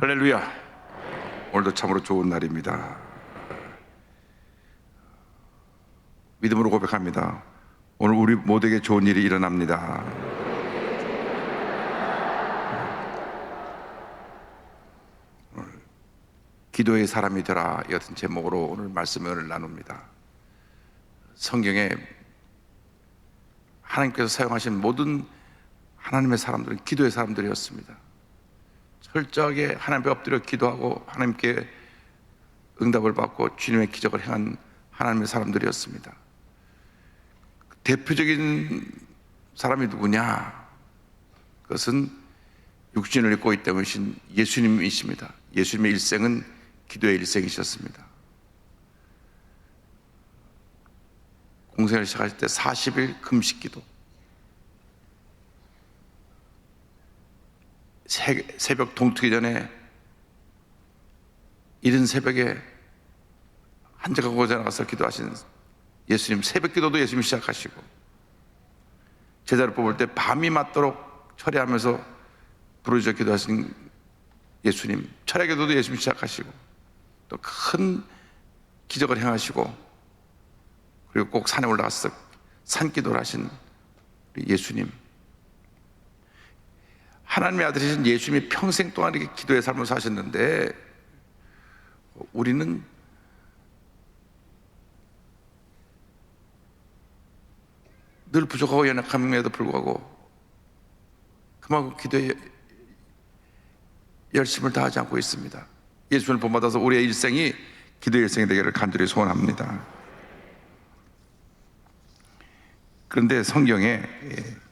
할렐루야. 오늘도 참으로 좋은 날입니다. 믿음으로 고백합니다. 오늘 우리 모두에게 좋은 일이 일어납니다. 오늘 기도의 사람이 되라 이 같은 제목으로 오늘 말씀을 나눕니다. 성경에 하나님께서 사용하신 모든 하나님의 사람들은 기도의 사람들이었습니다. 철저하게 하나님 앞에 엎드려 기도하고 하나님께 응답을 받고 주님의 기적을 행한 하나님의 사람들이었습니다. 대표적인 사람이 누구냐? 그것은 육신을 입고 있기 때문이신 예수님이십니다. 예수님의 일생은 기도의 일생이셨습니다. 공생을 시작하실 때 40일 금식 기도, 새벽 동트기 전에 이른 새벽에 한적한 곳에 나가서 기도하신 예수님, 새벽 기도도 예수님이 시작하시고, 제자를 뽑을 때 밤이 맞도록 철야하면서 부르짖어 기도하신 예수님, 철야 기도도 예수님이 시작하시고, 또 큰 기적을 행하시고, 그리고 꼭 산에 올라가서 산기도를 하신 예수님, 하나님의 아들이신 예수님이 평생 동안 이렇게 기도의 삶을 사셨는데, 우리는 늘 부족하고 연약함에도 불구하고 그만큼 기도에 열심을 다하지 않고 있습니다. 예수님을 본받아서 우리의 일생이 기도의 일생이 되기를 간절히 소원합니다. 그런데 성경에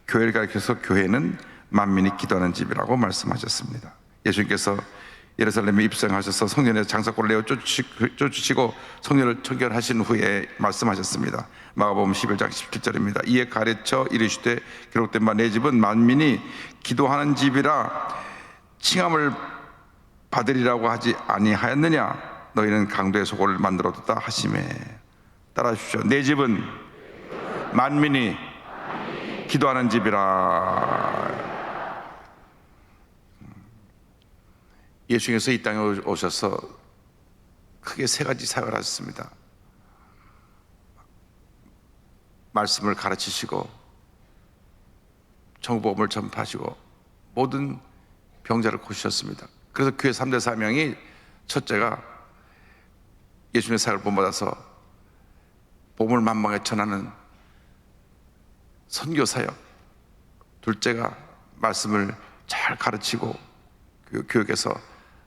교회를 가리켜서 교회는 만민이 기도하는 집이라고 말씀하셨습니다. 예수님께서 예루살렘에 입성하셔서 성전에서 장사꾼을 내어 쫓으시고 성전을 청결하신 후에 말씀하셨습니다. 마가복음 11장 17절입니다. 이에 가르쳐 이르시되 기록된 바 내 집은 만민이 기도하는 집이라 칭함을 받으리라고 하지 아니하였느냐? 너희는 강도의 소굴을 만들어뒀다 하시매. 따라 하십시오. 내 집은 만민이 기도하는 집이라. 예수님께서 이 땅에 오셔서 크게 세 가지 사역을 하셨습니다. 말씀을 가르치시고 정복음을 전파하시고 모든 병자를 고치셨습니다. 그래서 교회 3대 사명이, 첫째가 예수님의 사역을 본받아서 복음을 만방에 전하는 선교 사역, 둘째가 말씀을 잘 가르치고 교육해서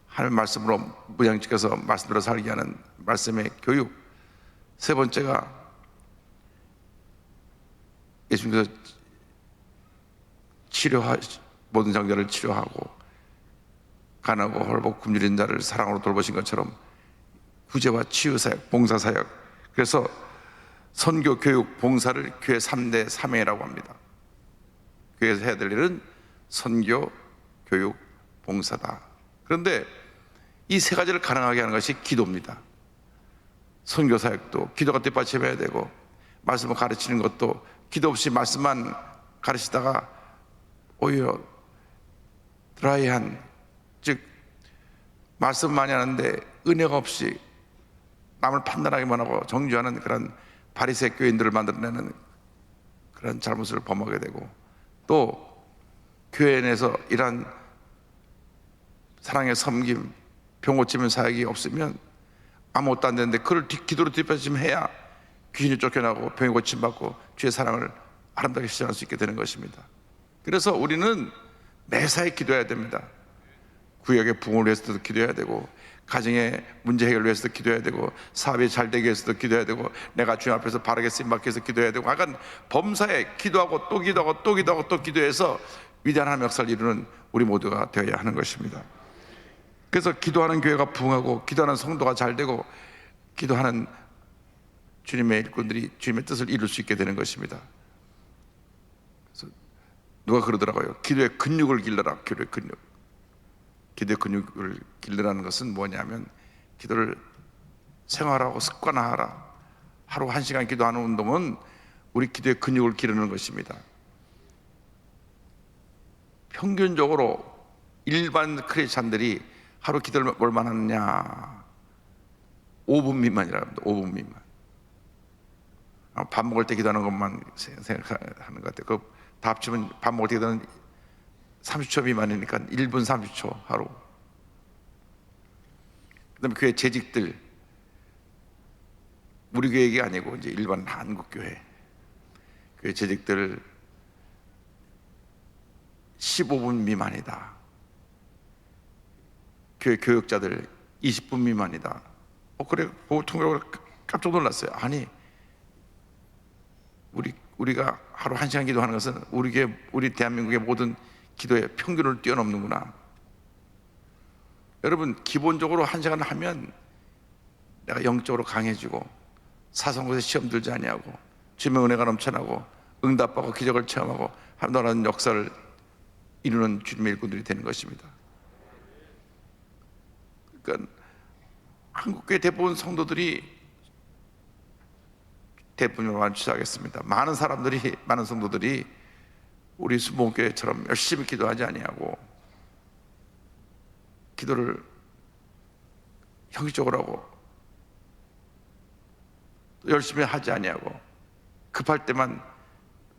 하나님의 말씀으로 무장지켜서 말씀대로 살게 하는 말씀의 교육, 세 번째가 예수님께서 모든 장자를 치료하고 가난하고 홀고 굶주린 자를 사랑으로 돌보신 것처럼 구제와 치유사역, 봉사사역, 그래서 선교, 교육, 봉사를 교회 3대 사명이라고 합니다. 교회에서 해야 될 일은 선교, 교육, 봉사다. 그런데 이 세 가지를 가능하게 하는 것이 기도입니다. 선교 사역도 기도가 뒷받침해야 되고, 말씀을 가르치는 것도 기도 없이 말씀만 가르치다가 오히려 드라이한, 즉 말씀 많이 하는데 은혜가 없이 남을 판단하기만 하고 정죄하는 그런 바리새 교인들을 만들어내는 그런 잘못을 범하게 되고, 또 교회 내에서 이러한 사랑의 섬김, 병 고치는 사역이 없으면 아무것도 안 되는데 그걸 기도로 뒷받침해야 귀신이 쫓겨나고 병이 고침받고 주의 사랑을 아름답게 실천할 수 있게 되는 것입니다. 그래서 우리는 매사에 기도해야 됩니다. 구역의 부흥을 위해서도 기도해야 되고, 가정의 문제 해결을 위해서도 기도해야 되고, 사업이 잘 되기 위해서도 기도해야 되고, 내가 주님 앞에서 바르게 쓰임받기 위해서 기도해야 되고, 약간 범사에 기도하고 또 기도하고 또 기도하고 또 기도해서 위대한 하나님의 역사를 이루는 우리 모두가 되어야 하는 것입니다. 그래서 기도하는 교회가 부흥하고, 기도하는 성도가 잘 되고, 기도하는 주님의 일꾼들이 주님의 뜻을 이룰 수 있게 되는 것입니다. 그래서 누가 그러더라고요. 기도의 근육을 길러라. 기도의 근육. 기도의 근육을 길러라는 것은 뭐냐면, 기도를 생활하고 습관화하라. 하루 1시간 기도하는 운동은 우리 기도의 근육을 기르는 것입니다. 평균적으로 일반 크리스찬들이 하루 기도를 얼마나 하느냐? 5분 미만이라고 합니다. 5분 미만. 밥 먹을 때 기도하는 것만 생각하는 것 같아요. 다 합치면 밥 먹을 때 기도는 30초 미만이니까 1분 30초 하루. 그다음에 교회 재직들, 우리 교회 얘기 아니고 이제 일반 한국 교회 재직들 15분 미만이다. 교회 교역자들 20분 미만이다. 그래 보통으로 깜짝 놀랐어요. 아니, 우리가 하루 1시간 기도하는 것은 우리 대한민국의 모든 기도의 평균을 뛰어넘는구나. 여러분, 기본적으로 1시간을 하면 내가 영적으로 강해지고 사성곳에 시험 들지 아니하고 주님의 은혜가 넘쳐나고 응답받고 기적을 체험하고 하나님 역사를 이루는 주님의 일꾼들이 되는 것입니다. 그러니까 한국교회 대부분 성도들이, 대부분만 취하겠습니다. 많은 성도들이 우리 수목교회처럼 열심히 기도하지 아니하고 기도를 형식적으로 하고 열심히 하지 아니하고 급할 때만,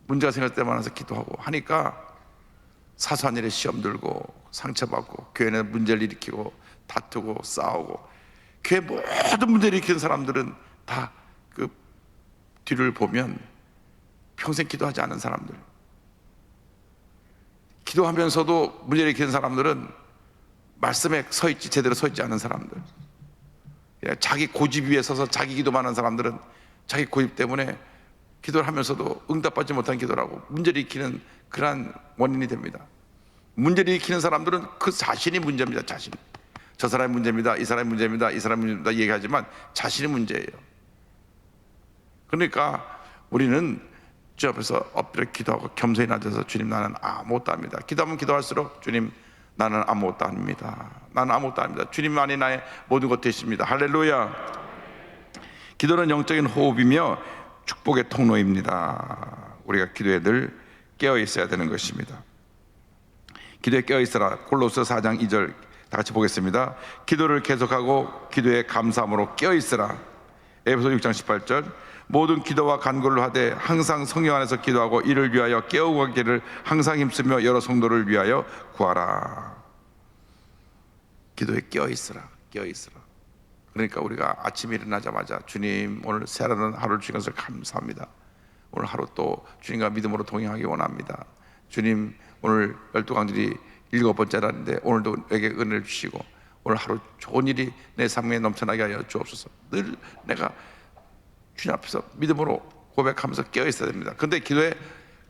문제가 생길 때만 와서 기도하고 하니까 사소한 일에 시험 들고 상처받고 교회 내 문제를 일으키고 다투고 싸우고, 교회 모든 문제를 일으키는 사람들은 다 그 뒤를 보면 평생 기도하지 않은 사람들, 기도하면서도 문제를 일으키는 사람들은 말씀에 제대로 서 있지 않은 사람들, 자기 고집 위에 서서 자기 기도만 하는 사람들은 자기 고집 때문에 기도를 하면서도 응답받지 못한 기도를 하고 문제를 일으키는 그러한 원인이 됩니다. 문제를 일으키는 사람들은 그 자신이 문제입니다. 자신. 저 사람이 문제입니다. 이 사람이 문제입니다. 이 사람이 문제입니다. 얘기하지만 자신이 문제예요. 그러니까 우리는 주 앞에서 엎드려 기도하고 겸손히 앉아서 주님, 나는 아무것도 아닙니다. 기도하면 기도할수록 주님, 나는 아무것도 아닙니다. 나는 아무것도 아닙니다. 주님만이 나의 모든 것 되십니다. 할렐루야. 기도는 영적인 호흡이며 축복의 통로입니다. 우리가 기도에 늘 깨어 있어야 되는 것입니다. 기도에 깨어 있어라. 골로새 4장 2절 다 같이 보겠습니다. 기도를 계속하고 기도에 감사함으로 깨어 있어라. 에베소 6장 18절, 모든 기도와 간구를 하되 항상 성령 안에서 기도하고 이를 위하여 깨우고 가기를 항상 힘쓰며 여러 성도를 위하여 구하라. 기도에 깨어 있어라. 깨어 있어라. 그러니까 우리가 아침에 일어나자마자 주님, 오늘 새하루는 하루를 주신 것을 감사합니다. 오늘 하루 또 주님과 믿음으로 동행하기 원합니다. 주님, 오늘 12강들이 7번째라는데 오늘도 내게 은혜를 주시고 오늘 하루 좋은 일이 내 삶에 넘쳐나게 하여 주옵소서. 늘 내가 주님 앞에서 믿음으로 고백하면서 깨어 있어야 됩니다. 근데 기도에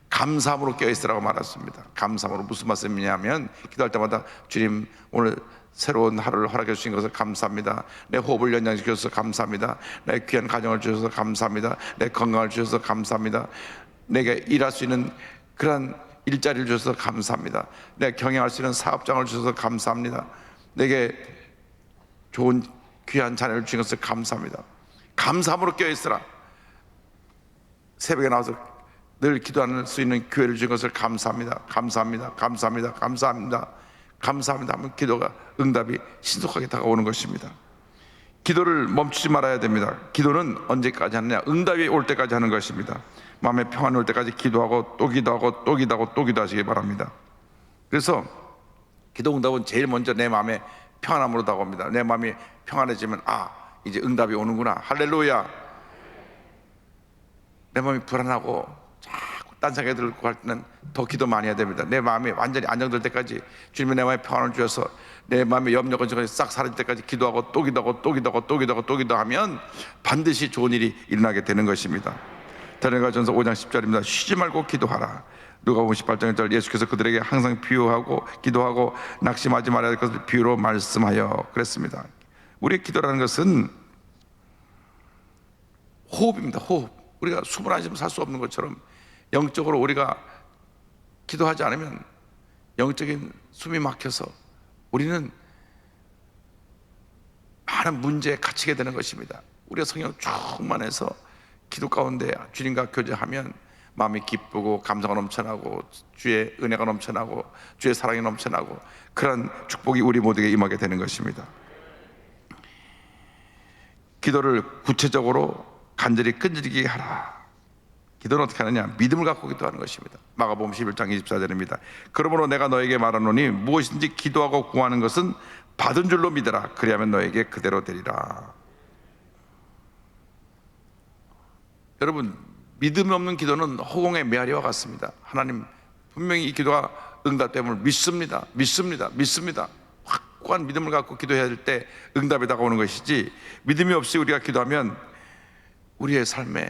감사함으로 깨어 있으라고 말했습니다. 감사함으로 무슨 말씀이냐면, 기도할 때마다 주님, 오늘 새로운 하루를 허락해 주신 것을 감사합니다. 내 호흡을 연장시켜 주셔서 감사합니다. 내 귀한 가정을 주셔서 감사합니다. 내 건강을 주셔서 감사합니다. 내게 일할 수 있는 그런 일자리를 주셔서 감사합니다. 내가 경영할 수 있는 사업장을 주셔서 감사합니다. 내게 좋은 귀한 자녀를 주신 것을 감사합니다. 감사함으로 깨어있으라. 새벽에 나와서 늘 기도할 수 있는 교회를 주신 것을 감사합니다. 감사합니다. 감사합니다. 감사합니다. 감사합니다 하면 기도가, 응답이 신속하게 다가오는 것입니다. 기도를 멈추지 말아야 됩니다. 기도는 언제까지 하느냐? 응답이 올 때까지 하는 것입니다. 마음에 평안이 올 때까지 기도하고 또 기도하고 또 기도하고 또 기도하시기 바랍니다. 그래서 기도 응답은 제일 먼저 내 마음에 평안함으로 다가옵니다. 내 마음이 평안해지면 이제 응답이 오는구나. 할렐루야. 내 마음이 불안하고 자꾸 딴 생각이 들고 할 때는 더 기도 많이 해야 됩니다. 내 마음이 완전히 안정될 때까지, 주님이 내 마음에 평안을 주셔서 내 마음의 염려가 싹 사라질 때까지 기도하고 또 기도하고 또 기도하고 또 기도하고 또 기도하면 반드시 좋은 일이 일어나게 되는 것입니다. 데살로니가전서 5장 10절입니다. 쉬지 말고 기도하라. 누가복음 18장 1절, 예수께서 그들에게 항상 비유하고 기도하고 낙심하지 말아야 할 것을 비유로 말씀하여 그랬습니다. 우리의 기도라는 것은 호흡입니다. 호흡. 우리가 숨을 안 쉬면 살 수 없는 것처럼 영적으로 우리가 기도하지 않으면 영적인 숨이 막혀서 우리는 많은 문제에 갇히게 되는 것입니다. 우리가 성령 충만해서 기도 가운데 주님과 교제하면 마음이 기쁘고 감사가 넘쳐나고 주의 은혜가 넘쳐나고 주의 사랑이 넘쳐나고 그런 축복이 우리 모두에게 임하게 되는 것입니다. 기도를 구체적으로 간절히 끈질기게 하라. 기도는 어떻게 하느냐? 믿음을 갖고 기도하는 것입니다. 마가복음 11장 24절입니다. 그러므로 내가 너에게 말하노니 무엇이든지 기도하고 구하는 것은 받은 줄로 믿어라. 그리하면 너에게 그대로 되리라. 여러분, 믿음이 없는 기도는 허공의 메아리와 같습니다. 하나님 분명히 이 기도가 응답됨을 믿습니다. 확고한 믿음을 갖고 기도해야 될 때 응답이 다가오는 것이지, 믿음이 없이 우리가 기도하면 우리의 삶에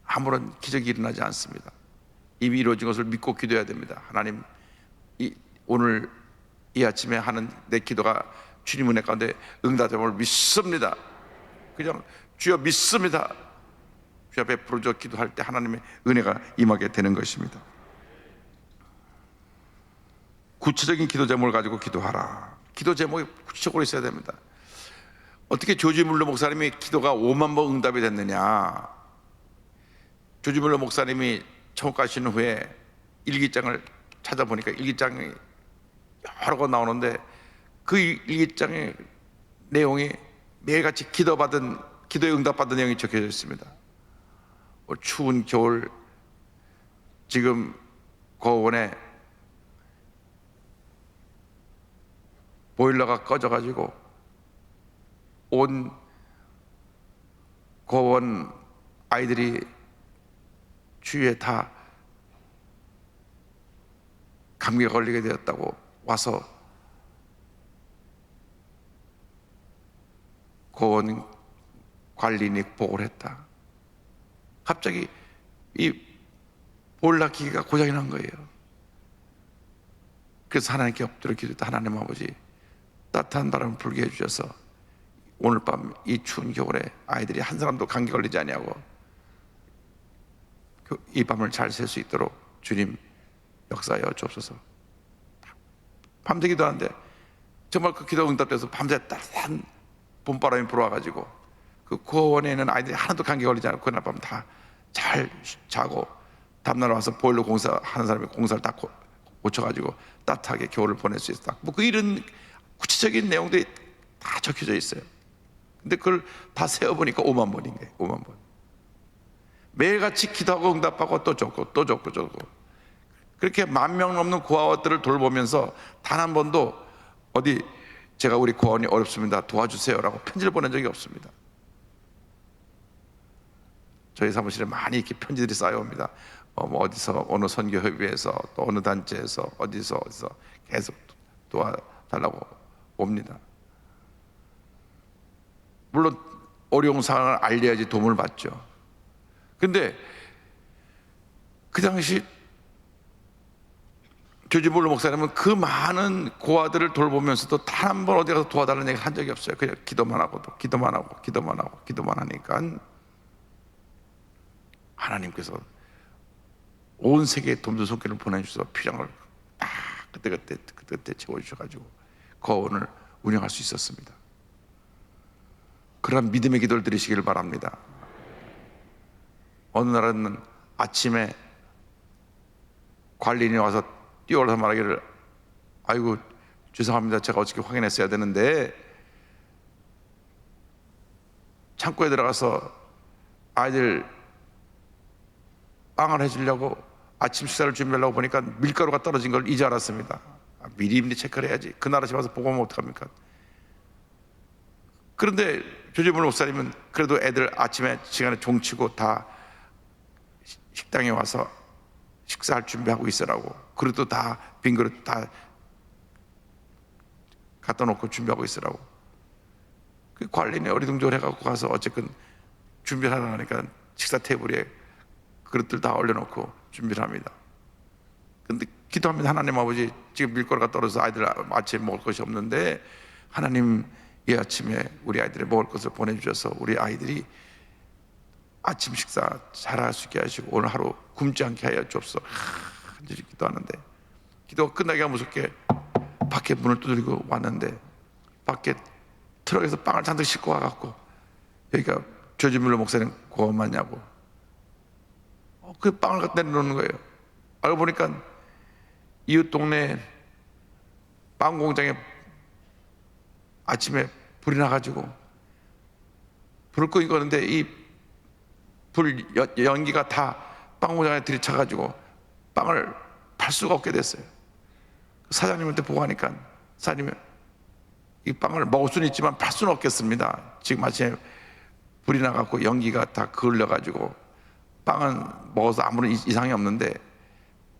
아무런 기적이 일어나지 않습니다. 이미 이루어진 것을 믿고 기도해야 됩니다. 하나님, 오늘 이 아침에 하는 내 기도가 주님 은혜 가운데 응답됨을 믿습니다. 그냥 주여 믿습니다. 주 앞에 부르짖어 기도할 때 하나님의 은혜가 임하게 되는 것입니다. 구체적인 기도 제목을 가지고 기도하라. 기도 제목이 구체적으로 있어야 됩니다. 어떻게 조지 물러 목사님이 기도가 5만 번 응답이 됐느냐? 조지 물러 목사님이 천국 가신 후에 일기장을 찾아보니까 일기장이 여러 권 나오는데 그 일기장의 내용이 매일같이 기도에 응답받은 내용이 적혀져 있습니다. 추운 겨울 지금 고원에 보일러가 꺼져가지고 온 고원 아이들이 주위에 다 감기에 걸리게 되었다고 와서 고원 관리인이 보고를 했다. 갑자기 이 보일러 기기가 고장이 난 거예요. 그래서 하나님께 엎드려 기도했다. 하나님 아버지, 따뜻한 바람을 불게 해주셔서 오늘 밤 이 추운 겨울에 아이들이 한 사람도 감기 걸리지 않냐고 이 밤을 잘 셀 수 있도록 주님 역사하여 주옵소서. 밤새 기도하는데 정말 그 기도 응답돼서 밤새 따뜻한 봄바람이 불어와가지고 그 고원에 있는 아이들이 하나도 감기 걸리지 않고 그날 밤 다 잘 자고 다음날 와서 보일러 공사하는 사람이 공사를 다 고쳐가지고 따뜻하게 겨울을 보낼 수 있었다. 뭐 그 이런 구체적인 내용들이 다 적혀져 있어요. 근데 그걸 다 세어보니까 5만 번인 거예요. 5만 번. 매일같이 기도하고 응답하고 또 적고 그렇게 10,000명 넘는 고아원들을 돌보면서 단 한 번도 어디 제가 우리 고아원이 어렵습니다 도와주세요라고 편지를 보낸 적이 없습니다. 저희 사무실에 많이 이렇게 편지들이 쌓여옵니다. 뭐 어디서 어느 선교협의회에서 또 어느 단체에서 어디서 계속 도와달라고 옵니다. 물론 어려운 상황을 알려야지 도움을 받죠. 근데 그 당시 조지 물러 목사님은 그 많은 고아들을 돌보면서도 단 한 번 어디 가서 도와달라는 얘기를 한 적이 없어요. 그냥 기도만 하니까 하나님께서 온 세계에 돕는 손길을 보내주셔서 필요한 걸 다 그때 채워주셔가지고 고아원을 운영할 수 있었습니다. 그런 믿음의 기도를 드리시기를 바랍니다. 어느 날은 아침에 관리인이 와서 뛰어올라서 말하기를, 아이고 죄송합니다, 제가 어저께 확인했어야 되는데 창고에 들어가서 아이들 빵을 해주려고 아침 식사를 준비하려고 보니까 밀가루가 떨어진 걸 이제 알았습니다. 미리 체크를 해야지. 그날 아침에 와서 보고 오면 어떡합니까? 그런데 조지 물러 목사님은 그래도 애들 아침에 시간에 종치고 다 식당에 와서 식사할 준비하고 있으라고, 그릇도 다 빈 그릇 다 갖다 놓고 준비하고 있으라고. 그 관리인이 어리둥절 해갖고 가서 어쨌든 준비를 하려고 하니까 식사 테이블에 그릇들 다 올려놓고 준비를 합니다. 근데 기도합니다. 하나님 아버지, 지금 밀가루가 떨어져서 아이들 아침에 먹을 것이 없는데 하나님 이 아침에 우리 아이들이 먹을 것을 보내주셔서 우리 아이들이 아침 식사 잘할 수 있게 하시고 오늘 하루 굶지 않게 하여 주옵소서. 간절히 기도하는데 기도가 끝나기가 무섭게 밖에 문을 두드리고 왔는데 밖에 트럭에서 빵을 잔뜩 싣고 와갖고 여기가 조지 물러 목사님 고만 맞냐고. 그 빵을 갖다 내놓는 거예요. 알고 보니까 이웃 동네 빵 공장에 아침에 불이 나가지고 불을 끄고 있는데 이 불 연기가 다 빵 공장에 들이쳐가지고 빵을 팔 수가 없게 됐어요. 사장님한테 보고하니까 사장님이 이 빵을 먹을 수는 있지만 팔 수는 없겠습니다. 지금 아침에 불이 나갖고 연기가 다 그을려가지고 빵은 먹어서 아무런 이상이 없는데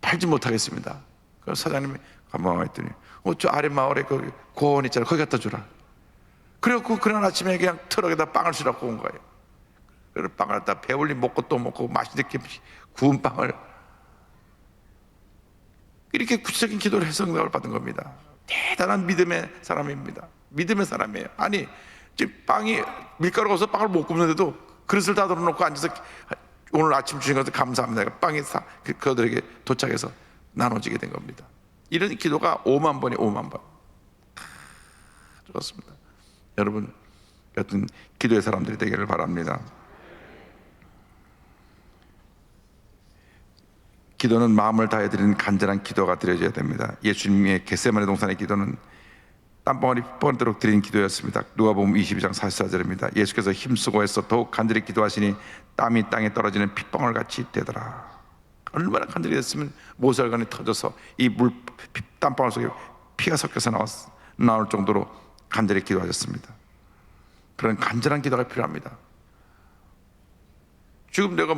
팔지 못하겠습니다. 그래서 사장님이 가만히 있더니 저 아래 마을에 그 고원 있잖아, 거기 갖다 주라. 그래갖고 그날 아침에 그냥 트럭에다 빵을 실어갖고 온 거예요. 그래서 빵을 갖다 배불리 먹고 또 먹고 맛있게 구운 빵을, 이렇게 구체적인 기도를 해서 응답을 받은 겁니다. 대단한 믿음의 사람입니다. 믿음의 사람이에요. 아니 지금 빵이 밀가루가 없어서 빵을 못 굽는데도 그릇을 다 덜어놓고 앉아서 오늘 아침 주신 것을 감사합니다. 빵이 그들에게 도착해서 나눠지게 된 겁니다. 이런 기도가 5만 번이 5만 번. 좋습니다. 여러분 같은 기도의 사람들이 되기를 바랍니다. 기도는 마음을 다해 드리는 간절한 기도가 드려져야 됩니다. 예수님의 겟세마네 동산의 기도는 땀방울이 뻔하도록 드린 기도였습니다. 누가복음 22장 44절입니다. 예수께서 힘쓰고 해서 더욱 간절히 기도하시니 땀이 땅에 떨어지는 핏방울 같이 되더라. 얼마나 간절히 됐으면 모세혈관이 터져서 이 땀방울 속에 피가 섞여서 나올 정도로 간절히 기도하셨습니다. 그런 간절한 기도가 필요합니다. 지금 내가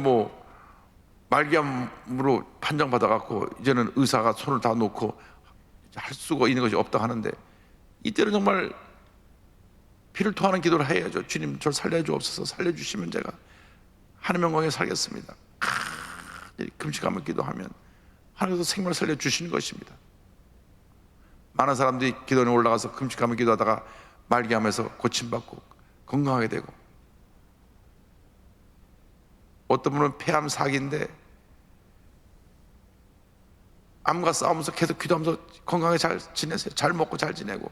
말기암으로 판정받아갖고 이제는 의사가 손을 다 놓고 할 수가 있는 것이 없다 하는데, 이때는 정말 피를 토하는 기도를 해야죠. 주님 저를 살려주옵소서. 살려주시면 제가 하나님 영광에 살겠습니다. 금식하며 기도하면 하나님께서 생명을 살려주시는 것입니다. 많은 사람들이 기도원에 올라가서 금식하며 기도하다가 말기암에서 고침받고 건강하게 되고, 어떤 분은 폐암 4기인데 암과 싸우면서 계속 기도하면서 건강하게 잘 지내세요. 잘 먹고 잘 지내고.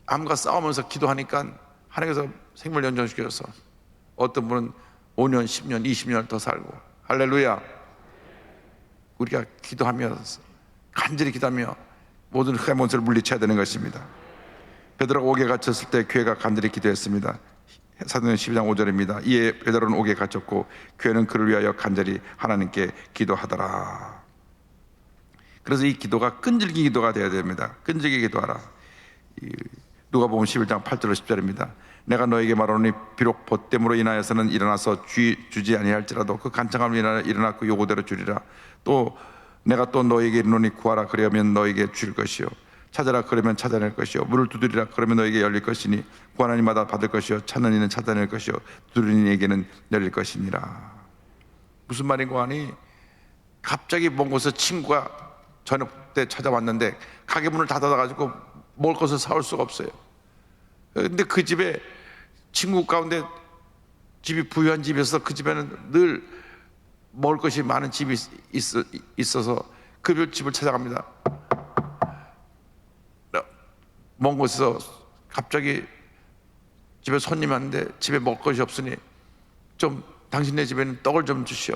암과 싸우면서 기도하니까 하나님께서 생명을 연장시켜서 어떤 분은 5년, 10년, 20년을 더 살고. 할렐루야. 우리가 기도하며 간절히 기도하며 모든 흑암의 원수를 물리쳐야 되는 것입니다. 베드로가 옥에 갇혔을 때 교회가 간절히 기도했습니다. 사도행전 12장 5절입니다. 이에 베드로는 옥에 갇혔고 교회는 그를 위하여 간절히 하나님께 기도하더라. 그래서 이 기도가 끈질긴 기도가 되어야 됩니다. 끈질기게 기도하라. 누가복음 11장 8절로 10절입니다. 내가 너에게 말하노니 비록 벗됨으로 인하여서는 일어나서 주지 아니할지라도 그 간청함으로 인하여 일어나 그 요구대로 주리라. 또 내가 또 너에게 이르노니 구하라 그러면 너에게 줄 것이요 찾아라 그러면 찾아낼 것이요 문을 두드리라 그러면 너에게 열릴 것이니 구하는 이마다 받을 것이요 찾는 이는 찾아낼 것이요 두드리는 이에게는 열릴 것이니라. 무슨 말인고 하니, 갑자기 먼 곳에서 친구가 저녁 때 찾아왔는데 가게 문을 닫아가지고 먹을 것을 사올 수가 없어요. 근데 그 집에 친구 가운데 집이 부유한 집이어서 그 집에는 늘 먹을 것이 많은 집이 있어서 그 집을 찾아갑니다. 먼 곳에서 갑자기 집에 손님이 왔는데 집에 먹을 것이 없으니 좀 당신네 집에는 떡을 좀 주시오.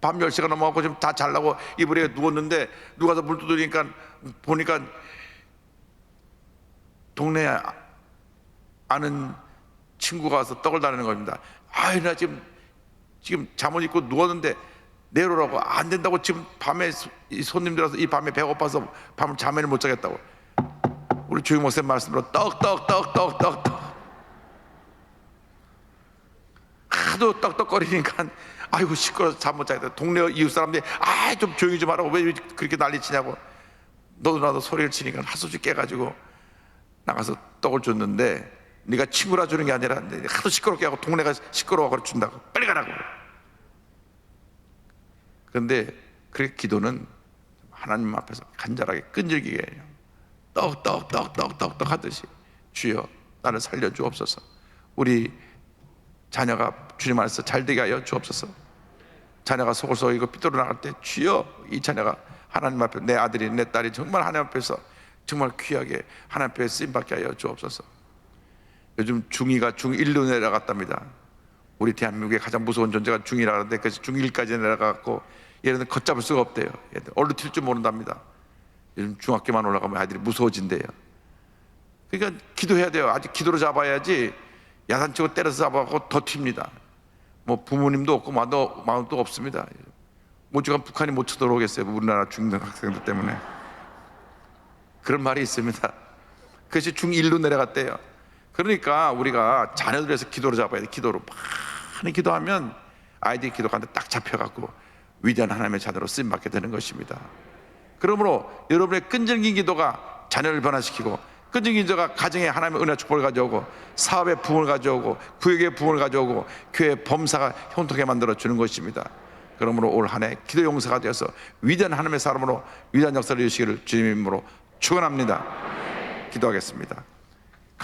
밤 10시가 넘어가고 좀 다 잘라고 이불에 누웠는데 누가 더 물 두드리니까 보니까 동네 아는 친구가 와서 떡을 달라는 겁니다. 아유, 나 지금 잠옷 입고 누웠는데 내려오라고. 안 된다고. 지금 밤에 손님들 와서 이 밤에 배고파서 밤을 잠을 못 자겠다고. 우리 주임 목사님 말씀으로 떡 하도 떡떡거리니까 아이고 시끄러워서 잠 못 자겠다. 동네 이웃 사람들이 좀 조용히 좀 하라고, 왜 그렇게 난리치냐고. 너도 나도 소리를 치니까 하소주 깨가지고 나가서 떡을 줬는데, 네가 친구라 주는 게 아니라 하도 시끄럽게 하고 동네가 시끄러워서 준다고. 빨리 가라고. 그런데 그렇게 기도는 하나님 앞에서 간절하게 끈질기게 해요. 떡 하듯이 주여 나를 살려주옵소서. 우리 자녀가 주님 안에서 잘되게 하여 주옵소서. 자녀가 속을 썩이고 삐뚤어 나갈 때 주여 이 자녀가 하나님 앞에, 내 아들이 내 딸이 정말 하나님 앞에서 정말 귀하게 하나님 앞에 쓰임받게 하여 주옵소서. 요즘 중2가 중1로 내려갔답니다. 우리 대한민국의 가장 무서운 존재가 중2라고 하는데 그래서 중1까지 내려가고 얘네들 걷잡을 수가 없대요. 얘들 얼른 튈 줄 모른답니다. 요즘 중학교만 올라가면 아이들이 무서워진대요. 그러니까 기도해야 돼요. 아직 기도로 잡아야지 야단치고 때려서 잡아갖고 더 튑니다. 뭐 부모님도 없고 마음도 없습니다. 오죽하면 북한이 못 쳐들어오겠어요. 우리나라 중등 학생들 때문에. 그런 말이 있습니다. 그것이 중1로 내려갔대요. 그러니까 우리가 자녀들 위해서 기도로 잡아야 돼. 기도로 많이 기도하면 아이들이 기도하는데 딱 잡혀갖고 위대한 하나님의 자녀로 쓰임받게 되는 것입니다. 그러므로 여러분의 끈질긴 기도가 자녀를 변화시키고, 끈질긴 기도가 가정에 하나님의 은혜 축복을 가져오고, 사업의 부흥을 가져오고, 구역의 부흥을 가져오고, 교회의 범사가 형통하게 만들어주는 것입니다. 그러므로 올 한 해 기도 용사가 되어서 위대한 하나님의 사람으로 위대한 역사를 이루시기를 주님 이름으로 축원합니다. 기도하겠습니다.